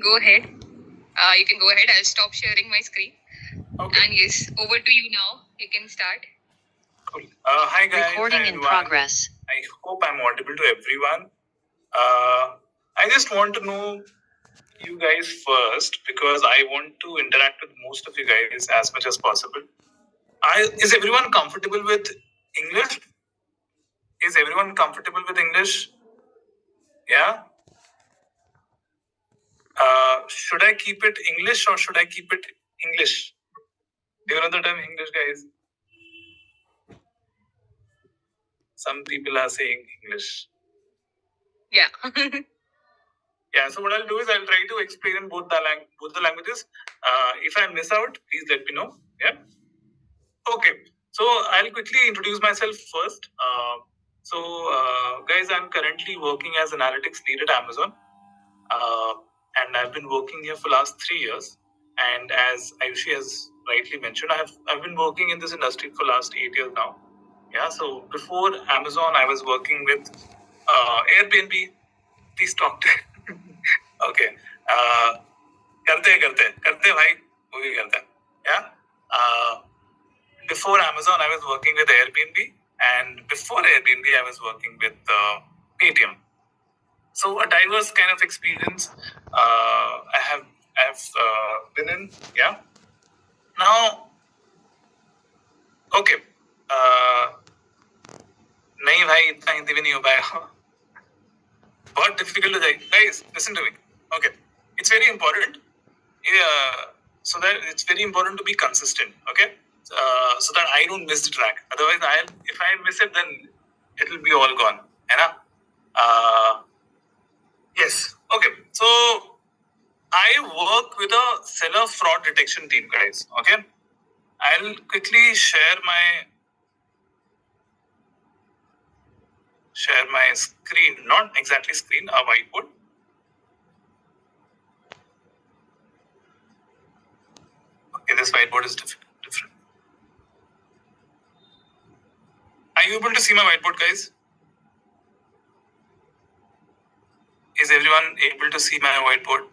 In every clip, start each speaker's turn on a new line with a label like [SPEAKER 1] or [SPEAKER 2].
[SPEAKER 1] Go ahead. You can go ahead. I'll stop sharing my screen. Okay. And yes, over to you now. You can start. Cool. Hi guys.
[SPEAKER 2] Recording
[SPEAKER 1] Hi,
[SPEAKER 2] in progress.
[SPEAKER 1] I hope I'm audible to everyone. I just want to know you guys first because I want to interact with most of you guys as much as possible. Is everyone comfortable with English? Is everyone comfortable with English? Yeah. Should I keep it English or should I keep it English? Do you know the term English, guys? Some people are saying English. Yeah. Yeah. So what I'll do is I'll try to explain in both the languages. If I miss out, please let me know. Yeah. Okay. So I'll quickly introduce myself first. Guys, I'm currently working as analytics lead at Amazon, and I've been working here for last 3 years. And as Ayushi has rightly mentioned, I've been working in this industry for last 8 years now. Yeah. So before Amazon, I was working with Airbnb. Please talk to. Okay. करते भाई वो भी करते हैं. Yeah. Before Amazon, I was working with Airbnb, and before Airbnb, I was working with Paytm. So a diverse kind of experience I have been in. Yeah. Now, okay. नहीं भाई इतना हिंदी भी नहीं हो पाएगा. बहुत difficult हो जाएगी. Guys, listen to me. Okay. It's very important. So that it's very important to be consistent. Okay. So that I don't miss the track. Otherwise, if I miss it, then it will be all gone. Yes. Okay. So I work with a seller fraud detection team, guys. Okay. I'll quickly share my screen. Not exactly screen, a whiteboard. Okay, this whiteboard is different. Are you able to see my whiteboard, guys? Is everyone able to see my whiteboard?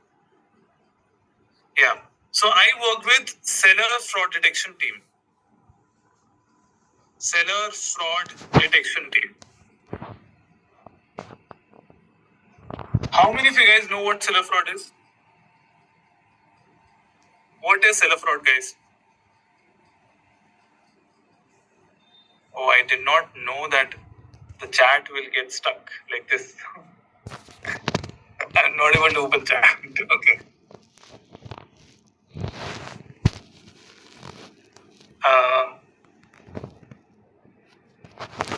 [SPEAKER 1] Yeah. So I work with seller fraud detection team. Seller fraud detection team. How many of you guys know what seller fraud is? What is seller fraud, guys? Oh, I did not know that the chat will get stuck like this. I'm not able to open chat. Okay.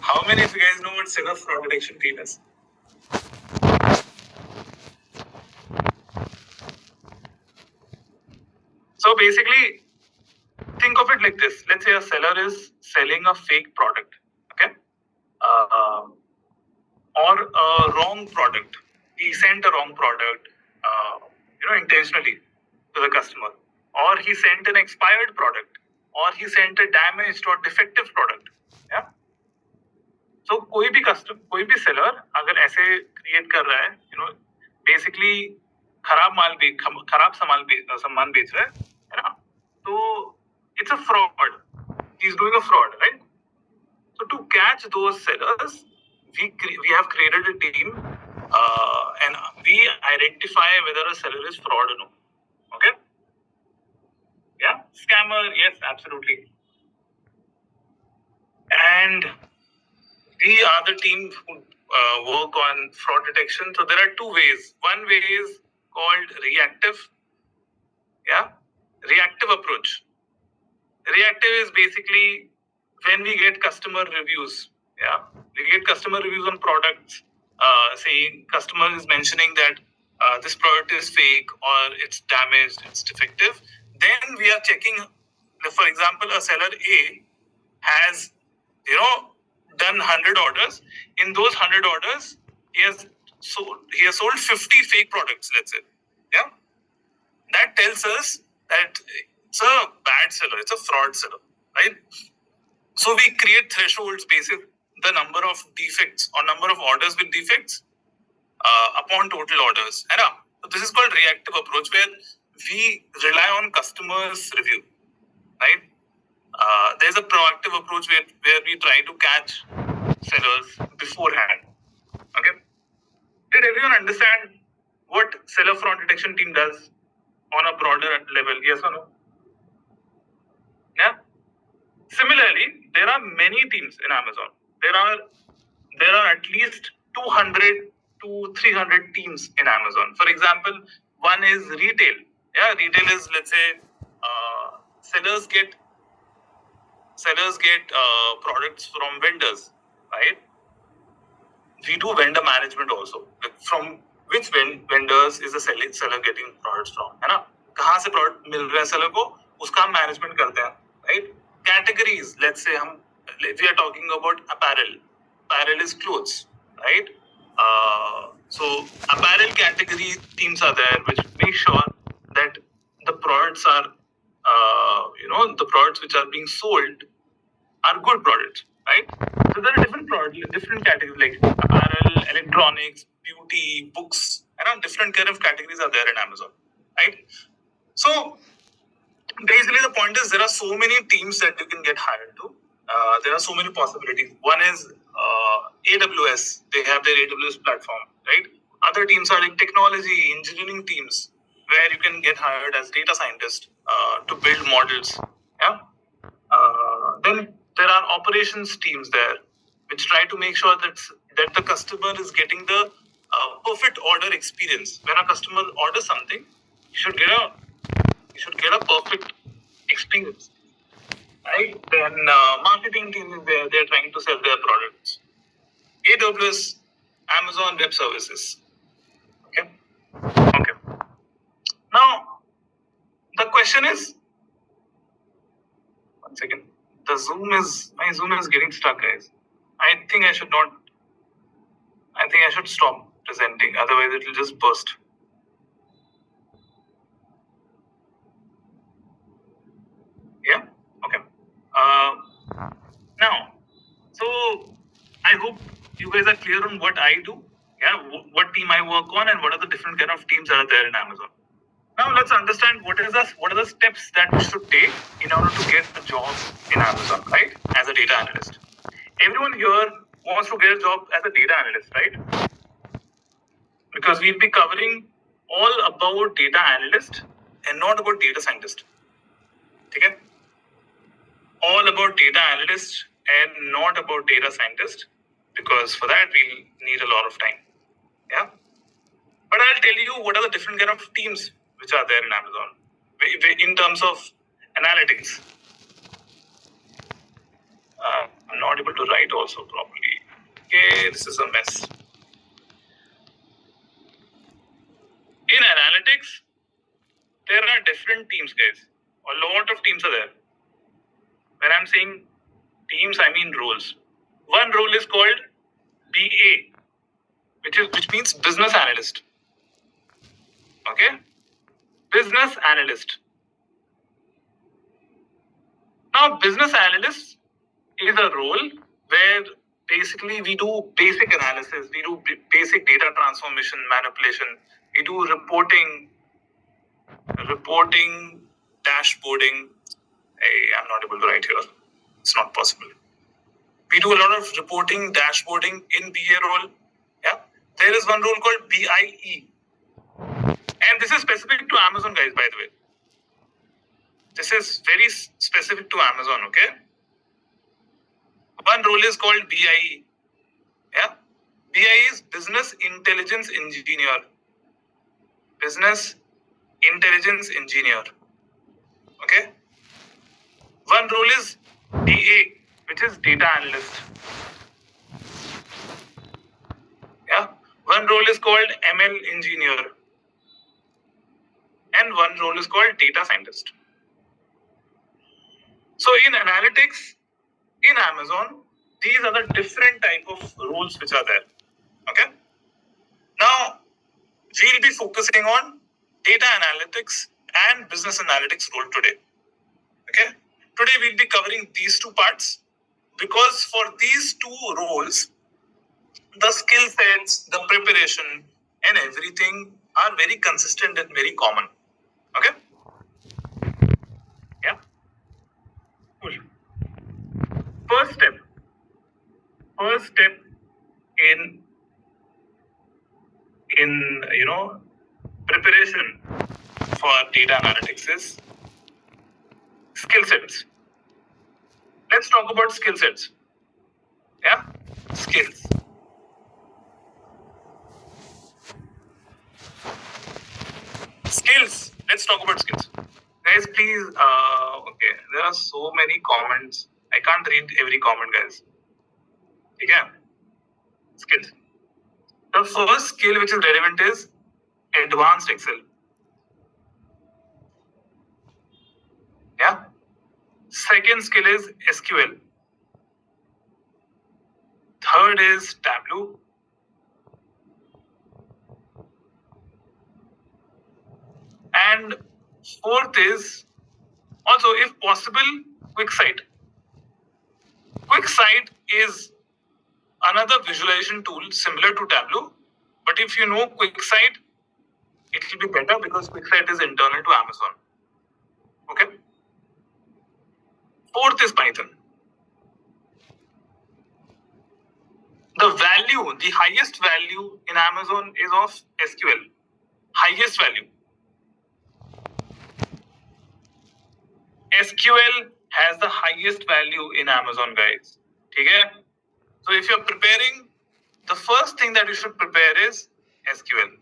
[SPEAKER 1] How many of you guys know what seller fraud detection team is? So basically, think of it like this. Let's say a seller is selling a fake product, okay? Or a wrong product. He sent a wrong product, intentionally to the customer. Or he sent an expired product. Or he sent a damaged or defective product. Yeah. So कोई भी seller अगर ऐसे create कर रहा है, basically खराब सामान बेच रहा है ना? So it's a fraud. He's doing a fraud, right? So to catch those sellers, we have created a team, and we identify whether a seller is fraud or no. Okay? Yeah, scammer, yes, absolutely. And we are the team who work on fraud detection. So there are two ways. One way is called reactive. Yeah, reactive approach. Reactive is basically when we get customer reviews. Yeah, we get customer reviews on products, saying customer is mentioning that this product is fake or it's damaged, it's defective. Then we are checking. For example, a seller A has, done 100 orders. In those 100 orders, he has sold 50 fake products. Let's say, yeah. That tells us that it's a bad seller. It's a fraud seller, right? So we create thresholds based on the number of defects or number of orders with defects upon total orders. So this is called reactive approach, where we rely on customers' review, right? There's a proactive approach where we try to catch sellers beforehand. Okay. Did everyone understand what seller fraud detection team does on a broader level? Yes or no? Yeah. Similarly, there are many teams in Amazon. There are at least 200 to 300 teams in Amazon. For example, one is retail. Yeah, retail is, let's say, sellers get products from vendors, right? We do vendor management also. Like from which vendors is the seller getting products from, है ना? कहाँ से product मिल रहा है seller को, उसका हम management करते हैं, right? Categories, let's say we are talking about apparel. Apparel is clothes, right? So apparel category teams are there, which make sure that the products are, the products which are being sold are good products, right? So there are different categories like apparel, electronics, beauty, books, different kind of categories are there in Amazon, right? So basically the point is there are so many teams that you can get hired to. There are so many possibilities. One is AWS. They have their AWS platform, right? Other teams are like technology, engineering teams, where you can get hired as data scientist to build models. Yeah. Then there are operations teams there, which try to make sure that the customer is getting the perfect order experience. When a customer orders something, you should get a perfect experience, right? Then marketing team is there; they're trying to sell their products. AWS, Amazon Web Services. Okay. Now the question is, one second. My Zoom is getting stuck, guys. I think I should stop presenting, otherwise it will just burst. Yeah? Okay. Now, so I hope you guys are clear on what I do, yeah, what team I work on, and what are the different kind of teams that are there in Amazon. Now let's understand what are the steps that we should take in order to get a job in Amazon, right? As a data analyst. Everyone here wants to get a job as a data analyst, right? Because we'll be covering all about data analyst and not about data scientist. Okay? All about data analyst and not about data scientist, because for that we'll need a lot of time. Yeah. But I'll tell you what are the different kind of teams which are there in Amazon in terms of analytics. I'm not able to write also properly. Okay, this is a mess. In analytics, there are different teams, guys. A lot of teams are there. When I'm saying teams, I mean roles. One role is called BA, which means business analyst. Okay? Business analyst. Now, business analyst is a role where basically we do basic analysis, we do basic data transformation, manipulation, we do reporting, dashboarding. I'm not able to write here. It's not possible. We do a lot of reporting, dashboarding in BA role. Yeah. There is one role called BIE. And this is specific to Amazon, guys, by the way. This is very specific to Amazon, okay? One role is called BIE. Yeah. BIE is Business Intelligence Engineer. Business Intelligence Engineer. Okay. One role is DA, which is Data Analyst. Yeah. One role is called ML Engineer. And one role is called Data Scientist. So in analytics, in Amazon, these are the different type of roles which are there. Okay. Now, we'll be focusing on data analytics and business analytics role today. Okay. Today we'll be covering these two parts, because for these two roles, the skill sets, the preparation, and everything are very consistent and very common. Okay? Yeah. Cool. First step. First step in preparation for data analytics is skill sets. Let's talk about skill sets. Yeah? Skills. Skills. Let's talk about skills. Guys, please. Okay. There are so many comments. I can't read every comment, guys. Okay. Skills. The first skill which is relevant is advanced Excel. Yeah. Second skill is SQL. Third is Tableau. And fourth is also, if possible, QuickSight. QuickSight is another visualization tool similar to Tableau, but if you know QuickSight, it will be better because QuickSight is internal to Amazon. Okay. Fourth is Python. The highest value in Amazon is of SQL. Highest value. SQL has the highest value in Amazon, guys. Okay? So if you're preparing, the first thing that you should prepare is SQL.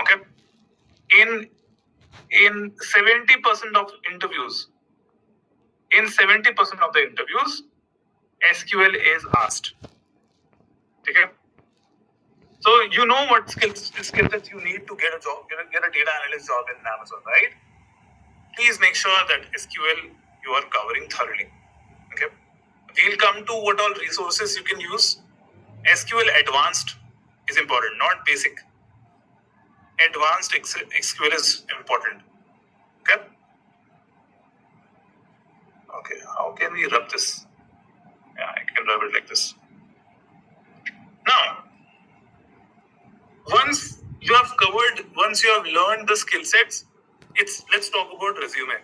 [SPEAKER 1] Okay? In 70% of interviews, SQL is asked. Okay? So you know what skills that you need to get a job, get a data analyst job in Amazon, right? Please make sure that SQL you are covering thoroughly. Okay. We'll come to what all resources you can use. SQL advanced is important, not basic. Advanced SQL is important. Okay. Okay. How can we rub this? Yeah, I can rub it like this. Now, once you have learned the skill sets, let's talk about resume.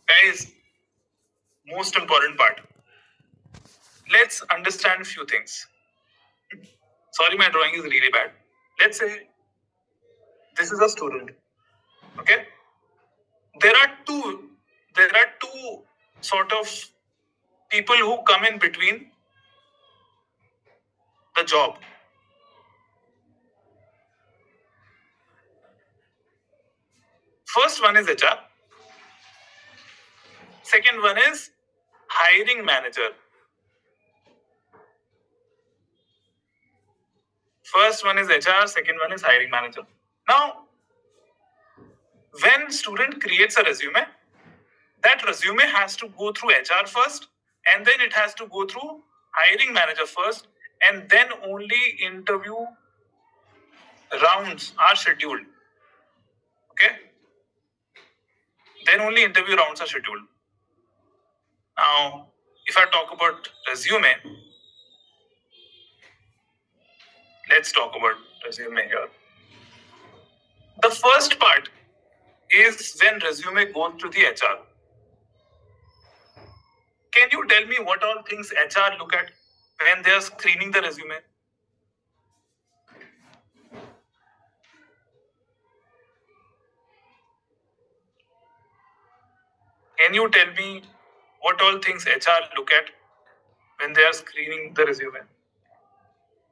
[SPEAKER 1] Guys, most important part. Let's understand a few things. Sorry, my drawing is really bad. Let's say this is a student. Okay. There are two sort of people who come in between the job. First one is HR. Second one is hiring manager. First one is HR, second one is hiring manager. Now, when student creates a resume, that resume has to go through HR first, and then it has to go through hiring manager first, and then only interview rounds are scheduled. Okay? Then only interview rounds are scheduled. Now, if I talk about resume, let's talk about resume here. The first part is when resume goes to the HR. Can you tell me what all things HR look at when they are screening the resume? Can you tell me what all things HR look at when they are screening the resume?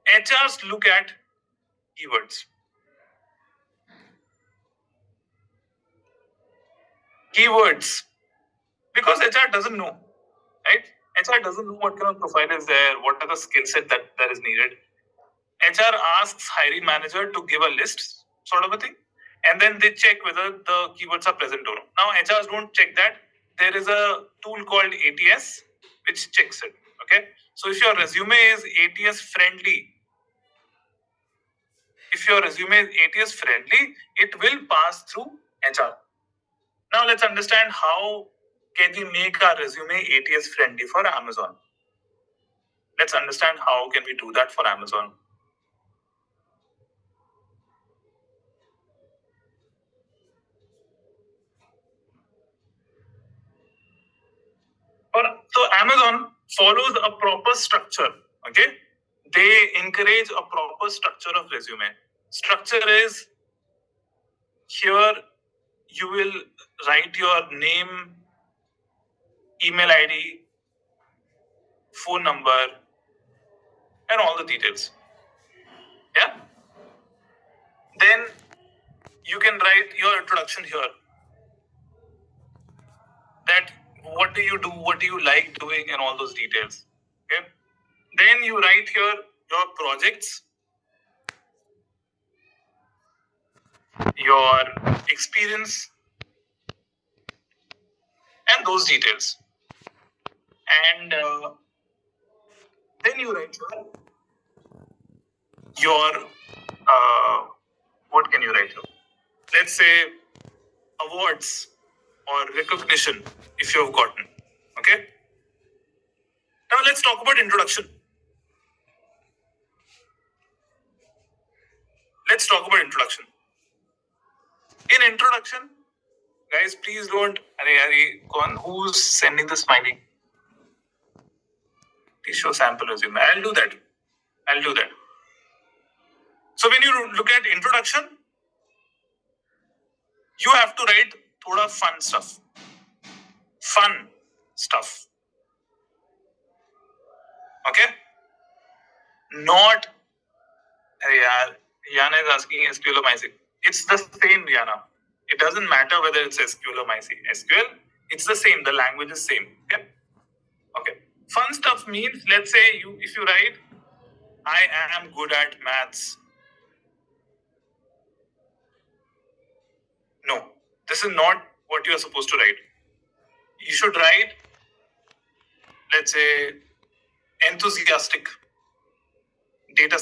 [SPEAKER 1] HRs look at keywords. Keywords. Because HR doesn't know, right? HR doesn't know what kind of profile is there, what are the skill set that is needed. HR asks hiring manager to give a list, sort of a thing, and then they check whether the keywords are present or not. Now, HRs don't check that. There is a tool called ATS which checks it. Okay, so if your resume is ATS friendly, it will pass through HR. Now, let's understand how can we make our resume ATS friendly for Amazon? Let's understand how can we do that for Amazon. So Amazon follows a proper structure. Okay, they encourage a proper structure of resume. Structure is here you will write your name, email ID, phone number, and all the details. Yeah. Then you can write your introduction here. That what do you do, what do you like doing, and all those details. Okay. Then you write here your projects, your experience, and those details. And then you write your what can you write here? Let's say awards or recognition if you have gotten. Okay. Now let's talk about introduction. Let's talk about introduction. In introduction, guys, please don't. Who's sending the smiley? Please show sample resume. I'll do that. So when you look at introduction, you have to write thoda fun stuff. Okay? Not, Yana is asking SQL or MySQL. It's the same, Yana. It doesn't matter whether it's SQL or MySQL. SQL, it's the same. The language is same. Okay. Fun stuff means, let's say if you write, I am good at maths. No, this is not what you are supposed to write. You should write, let's say, enthusiastic, data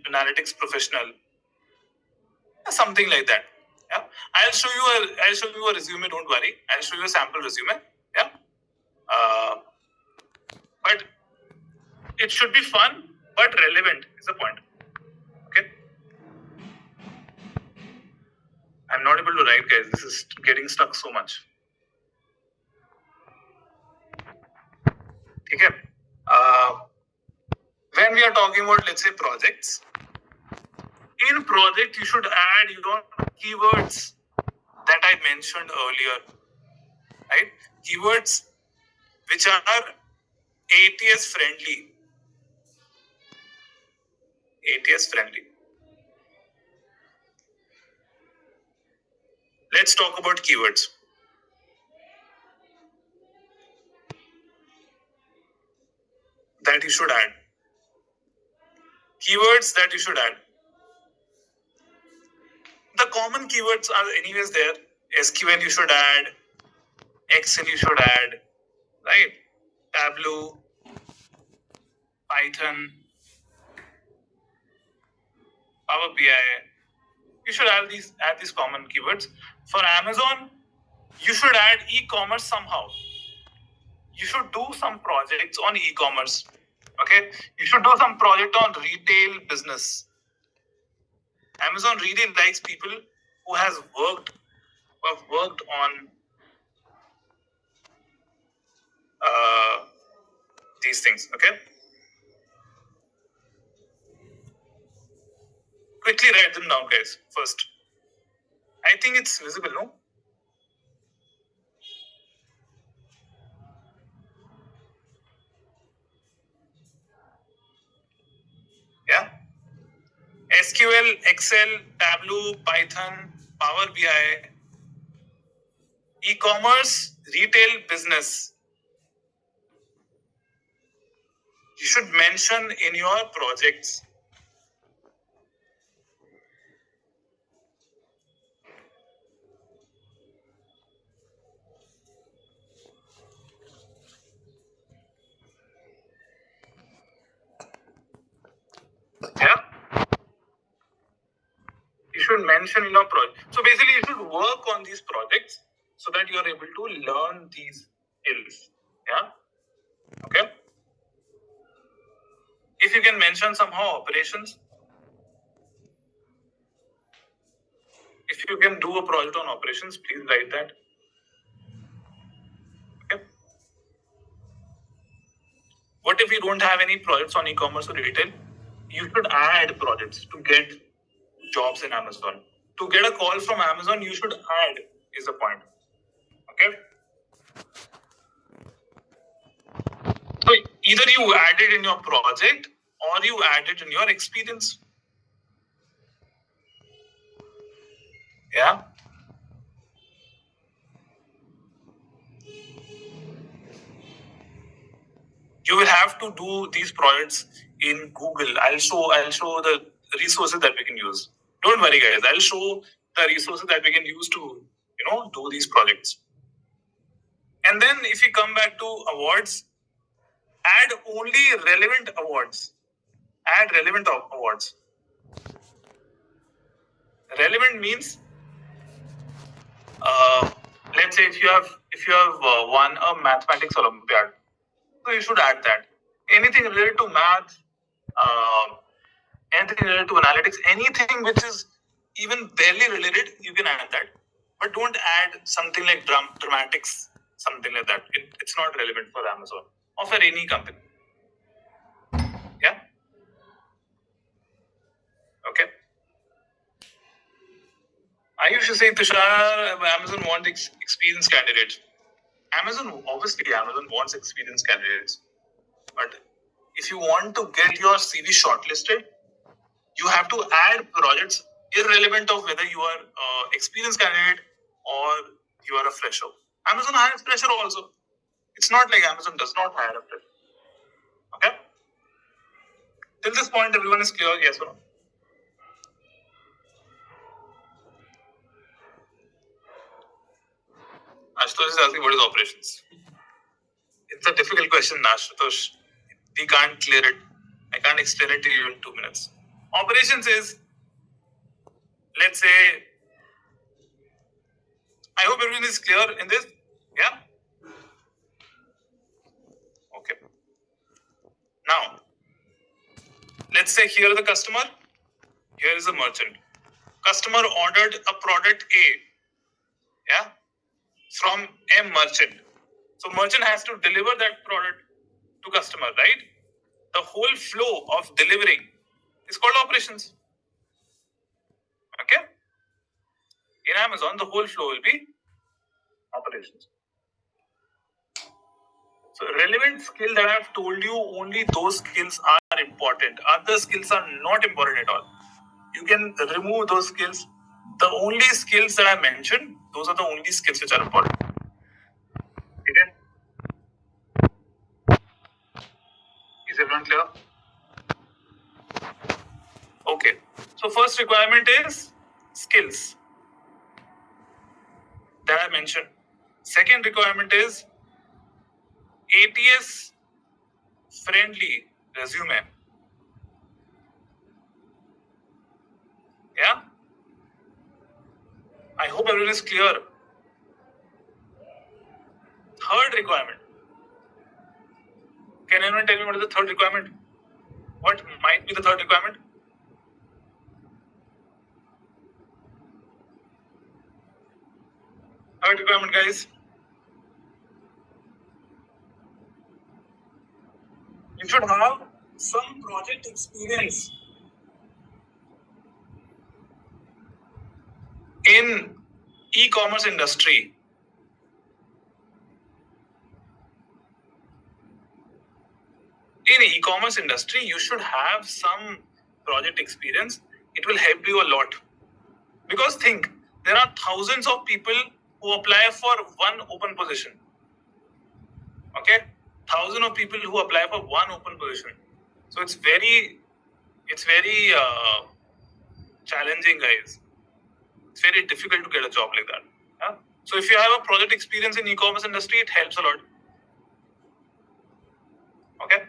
[SPEAKER 1] analytics professional, something like that. Yeah, I'll show you a resume. Don't worry, I'll show you a sample resume. Yeah, but it should be fun but relevant is the point. Okay, I'm not able to write, guys. This is getting stuck so much. Okay. When we are talking about, let's say, projects, in project you should add your keywords that I mentioned earlier, right? Keywords which are ATS friendly. Let's talk about keywords. That you should add. Keywords that you should add. The common keywords are anyways there. SQL you should add. Excel you should add. Right? Tableau. Python. Power BI. You should add these common keywords. For Amazon, you should add e-commerce somehow. You should do some projects on e-commerce. Okay, you should do some project on retail business. Amazon really likes people who have worked on these things. Okay, quickly write them down, guys. First, I think it's visible, no? Yeah. SQL, Excel, Tableau, Python, Power BI, e-commerce, retail business. You should mention in your projects. Yeah. You should mention in your project. So basically, you should work on these projects so that you are able to learn these skills. Yeah. Okay. If you can mention somehow operations, if you can do a project on operations, please write that. Okay. What if you don't have any projects on e-commerce or retail? You should add projects to get jobs in Amazon. To get a call from Amazon, you should add is the point. Okay. So either you add it in your project or you add it in your experience. Yeah. You will have to do these projects in Google. I'll show the resources that we can use. Don't worry, guys. I'll show the resources that we can use to do these projects. And then if we come back to awards, add only relevant awards. Add relevant awards. Relevant means, let's say if you have won a mathematics Olympiad, so you should add that. Anything related to math, anything related to analytics, anything which is even barely related, you can add that. But don't add something like dramatics, something like that. It's not relevant for Amazon or for any company. Yeah. Okay. I used to say, Tushar, Amazon wants experienced candidates. Amazon wants experienced candidates. But if you want to get your CV shortlisted, you have to add projects irrelevant of whether you are experienced candidate or you are a fresher. Amazon hires fresher also. It's not like Amazon does not hire a fresher. Okay? Till this point, everyone is clear, yes or no? Ashutosh is asking what is operations. It's a difficult question, Ashutosh. We can't clear it. I can't explain it to you in 2 minutes. Operations is, let's say, I hope everyone is clear in this. Yeah? Okay. Now, let's say here is the customer, here is the merchant. Customer ordered a product A, yeah, from M merchant. So merchant has to deliver that product to customer, right? The whole flow of delivering is called operations. Okay? In Amazon, the whole flow will be operations. So relevant skill that I've told you, only those skills are important. Other skills are not important at all. You can remove those skills. The only skills that I mentioned, those are the only skills which are important. Okay? Is everyone clear? Okay. So first requirement is skills that I mentioned. Second requirement is ATS friendly resume. Yeah? I hope everyone is clear. Third requirement. Can anyone tell me what is the third requirement? What might be the third requirement? Third requirement, guys. You should have some project experience in e-commerce industry. In e-commerce industry, you should have some project experience. It will help you a lot. Because think, there are thousands of people who apply for one open position. Okay? Thousands of people who apply for one open position. So it's very challenging, guys. It's very difficult to get a job like that. Yeah? So if you have a project experience in e-commerce industry, it helps a lot. Okay?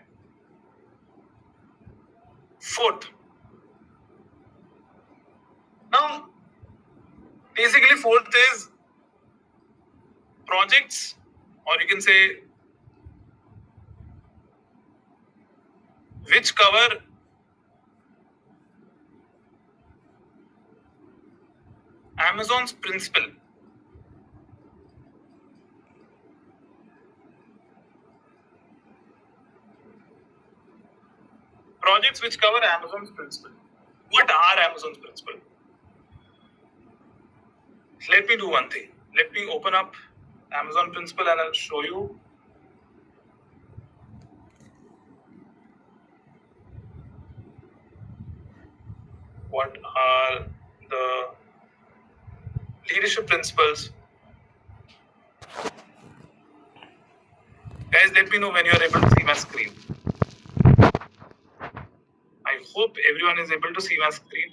[SPEAKER 1] Fourth. Now, basically fourth is projects, or you can say which cover Amazon's principle. Projects which cover Amazon's principle. What are Amazon's principle? Let me do one thing. Let me open up Amazon principle and I'll show you. What are the leadership principles? Guys, let me know when you are able to see my screen. I hope everyone is able to see my screen.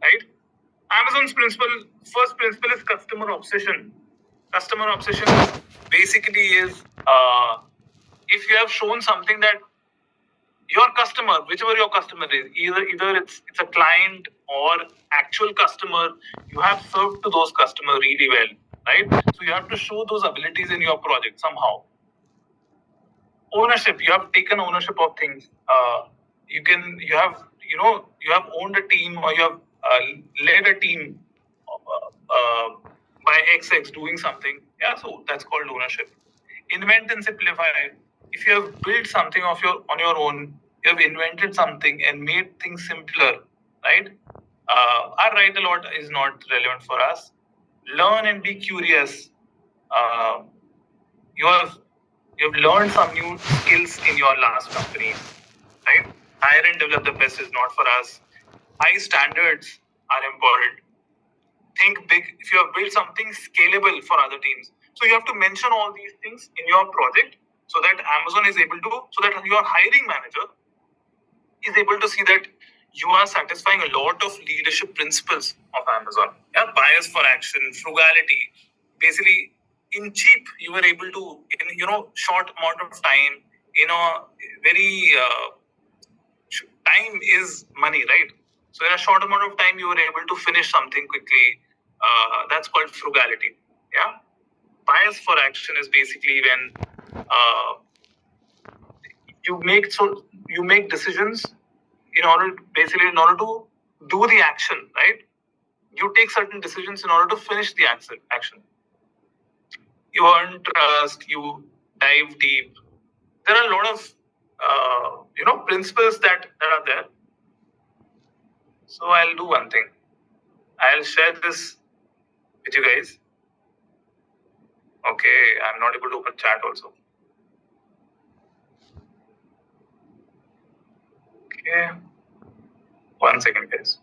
[SPEAKER 1] Right? Amazon's principle, first principle is customer obsession. Customer obsession basically is if you have shown something that your customer, whichever your customer is, either it's a client or actual customer, you have served to those customers really well, right? So you have to show those abilities in your project somehow. Ownership, you have taken ownership of things. You have owned a team, or you have led a team by XX doing something. Yeah, so that's called ownership. Invent and simplify. If you have built something on your own, you have invented something and made things simpler, right? Our write a lot is not relevant for us. Learn and be curious. You have learned some new skills in your last company, right? Hire and develop the best is not for us. High standards are important. Think big. If you have built something scalable for other teams, so you have to mention all these things in your project so that Amazon is able to, so that your hiring manager is able to see that you are satisfying a lot of leadership principles of Amazon. Yeah, bias for action, frugality. Basically, in cheap, you were able to, in short amount of time, very time is money, right? So in a short amount of time, you were able to finish something quickly. That's called frugality. Yeah. Bias for action is basically when you make decisions in order to do the action, right? You take certain decisions in order to finish the action. You earn trust. You dive deep. There are a lot of principles that are there. So I'll do one thing. I'll share this with you guys. Okay, I'm not able to open chat also. Okay, 1 second, guys.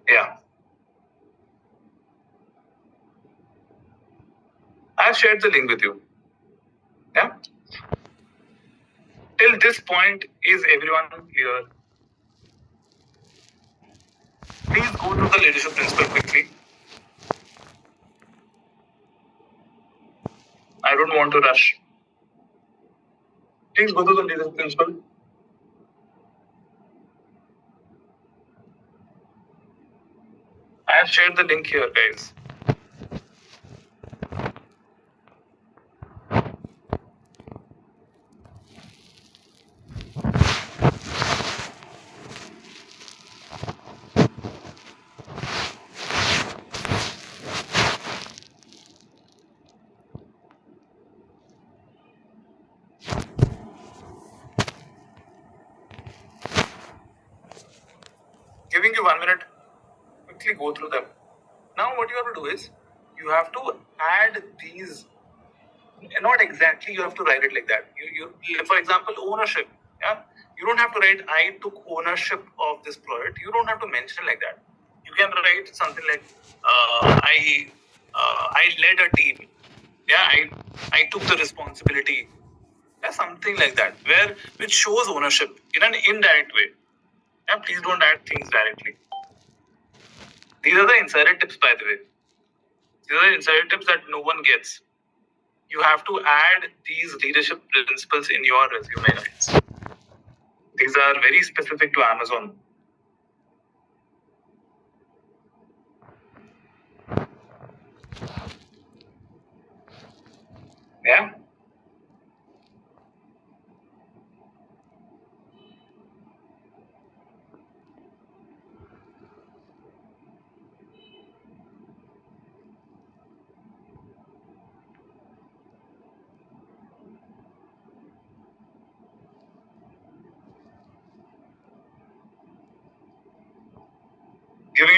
[SPEAKER 1] Yeah, I've shared the link with you. Yeah. Till this point, is everyone clear? Please go through the leadership principle quickly. I don't want to rush. Please go through the leadership principle. I have shared the link here, guys. Giving you 1 minute. Quickly go through them. Now what you have to do is, you have to add these. Not exactly you have to write it like that. You for example, ownership. Yeah, you don't have to write I took ownership of this project. You don't have to mention like that. You can write something like I led a team. Yeah, I took the responsibility. Yeah, something like that, which shows ownership in an indirect way. Yeah, please don't add things directly. These are the insider tips, by the way. These are the insider tips that no one gets. You have to add these leadership principles in your resume, guys. These are very specific to Amazon.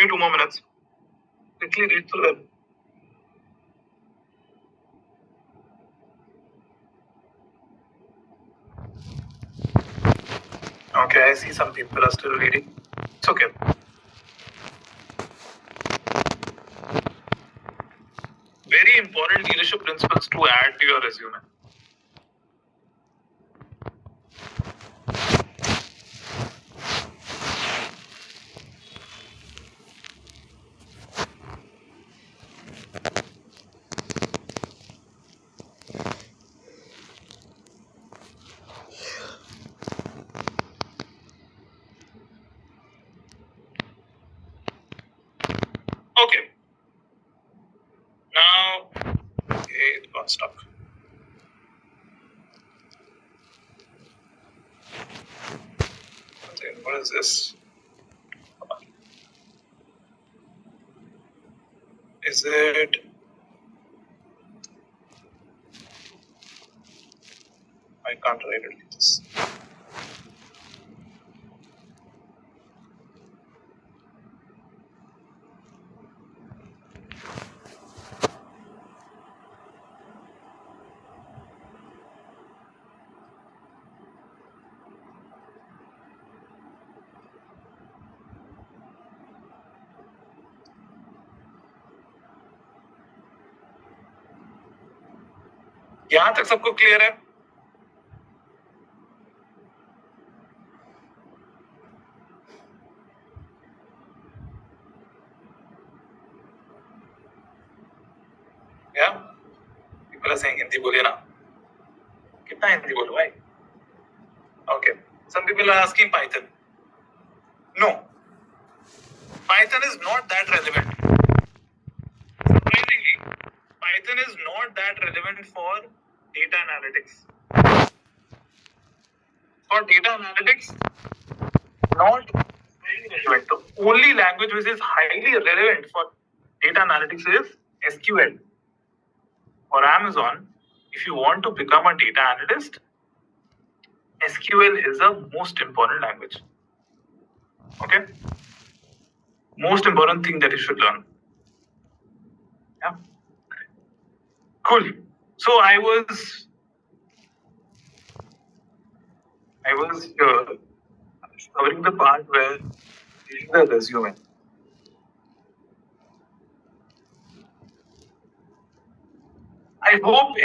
[SPEAKER 1] you 2 more minutes. Quickly read through them. Okay, I see some people are still reading. It's okay. Very important leadership principles to add to your resume. Okay. Now, it got stuck. Okay, what is this? Is it? I can't write it like this. यहाँ तक सबको clear है? Yeah? People are saying Hindi बोलिए ना. कितना हिंदी बोलो भाई? Okay. Some people are asking Python. No. Python is not that relevant. Surprisingly, Python is not that relevant for data analytics. For data analytics, not very relevant. The only language which is highly relevant for data analytics is SQL. For Amazon, if you want to become a data analyst, SQL is the most important language. Okay? Most important thing that you should learn. Yeah. Cool. So I was covering the part where reading the resume. I hope